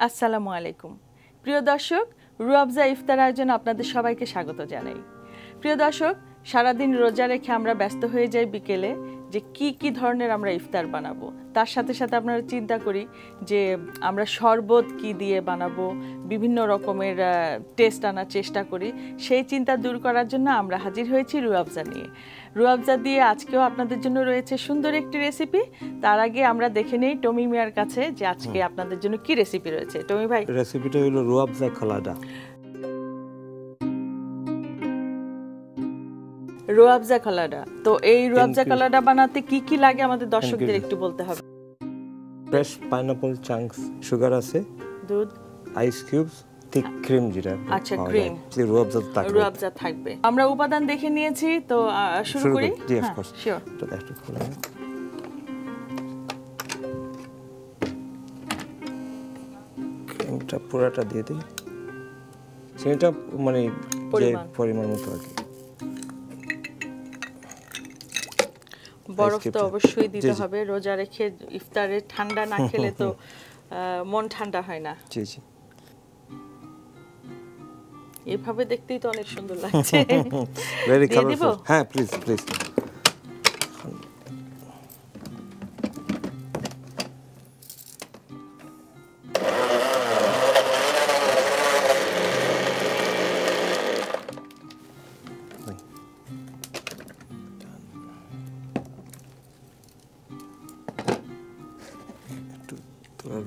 আসসালামু আলাইকুম প্রিয় দর্শক রুয়াবজা ইফতার আয়োজনে আপনাদের সবাইকে স্বাগত জানাই প্রিয় দর্শক সারা দিন রোজা রেখে আমরা ব্যস্ত হয়ে যাই বিকেলে যে কি ধরনের আমরা ইফতার বানাবো তার সাথে সাথে আপনারা চিন্তা করি যে আমরা শরবত কি দিয়ে বানাবো বিভিন্ন রকমের টেস্ট আনার চেষ্টা করি সেই চিন্তা দূর করার জন্য আমরা হাজির হয়েছি রুয়াবজা নিয়ে রুয়াবজা দিয়ে আজকেও আপনাদের জন্য রয়েছে সুন্দর একটি রেসিপি তার আগে আমরা দেখে নেই টমি মিয়ার কাছে যে আজকে আপনাদের জন্য কি রেসিপি রয়েছে টমি ভাই রেসিপিটা হলো রুয়াবজা কলাডা রুয়াবজা কলাডা তো এই রুয়াবজা কলাডা বানাতে কি লাগে আমাদের দর্শকদের একটু বলতে হবে ফ্রেশ পাইনাপল চাঙ্কস সুগার আছে দুধ আইস কিউবস থিক ক্রিম যেটা আচ্ছা ক্রিম রুয়াবজা থাকবে আমরা উপাদান দেখে নিয়েছি তো শুরু করি জি অফ কোর্স শিওর তো একটু খুলে ক্রিমটা পুরোটা দিয়ে দিই সেটা মানে যে পরিমাণ মতো আর কি বরফ তো অবশ্যই দিতে হবে রোজা রেখে ইফতারে ঠান্ডা না খেলে তো মন ঠান্ডা হয় না জি জি এইভাবে দেখতেই তো অনেক সুন্দর লাগছে ভেরি কালারফুল হ্যাঁ প্লিজ প্লিজ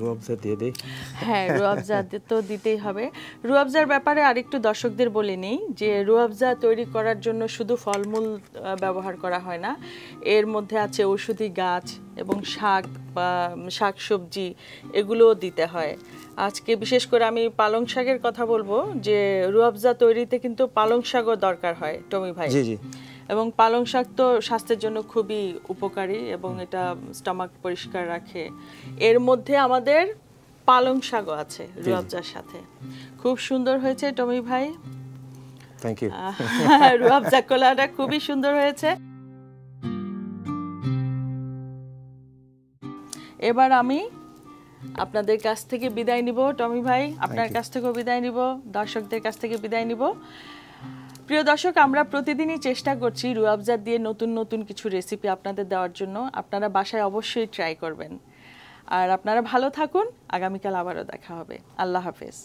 রুয়াবজা দিয়ে দেই হ্যাঁ রুয়াবজা তো দিতেই হবে রুয়াবজার ব্যাপারে আরেকটু দর্শকদের বলে নেই যে রুয়াবজা তৈরি করার জন্য শুধু ফলমূল ব্যবহার করা হয় না এর মধ্যে আছে ঔষধি গাছ এবং শাক বা শাকসবজি এগুলোও দিতে হয় আজকে বিশেষ করে আমি পালং শাকের কথা বলবো যে রুয়াবজা তৈরিতে কিন্তু পালং শাকও দরকার হয় টমি ভাই জি জি এবং পালং শাক তো স্বাস্থ্যের জন্য খুবই উপকারী এবং এটা স্টমাক পরিষ্কার রাখে এর মধ্যে আমাদের পালং শাকও আছে রুয়াবজার সাথে খুব সুন্দর হয়েছে টমি ভাই থ্যাংক ইউ রুয়াবজা কলাটা খুবই সুন্দর হয়েছে এবার আমি আপনাদের কাছ থেকে বিদায় নিব টমি ভাই আপনার কাছ থেকেও বিদায় নিব দর্শকদের কাছ থেকে বিদায় নিব প্রিয় দর্শক আমরা প্রতিদিনই চেষ্টা করছি রুয়াবজা দিয়ে নতুন নতুন কিছু রেসিপি আপনাদের দেওয়ার জন্য আপনারা বাসায় অবশ্যই ট্রাই করবেন আর আপনারা ভালো থাকুন আগামীকাল আবারও দেখা হবে আল্লাহ হাফেজ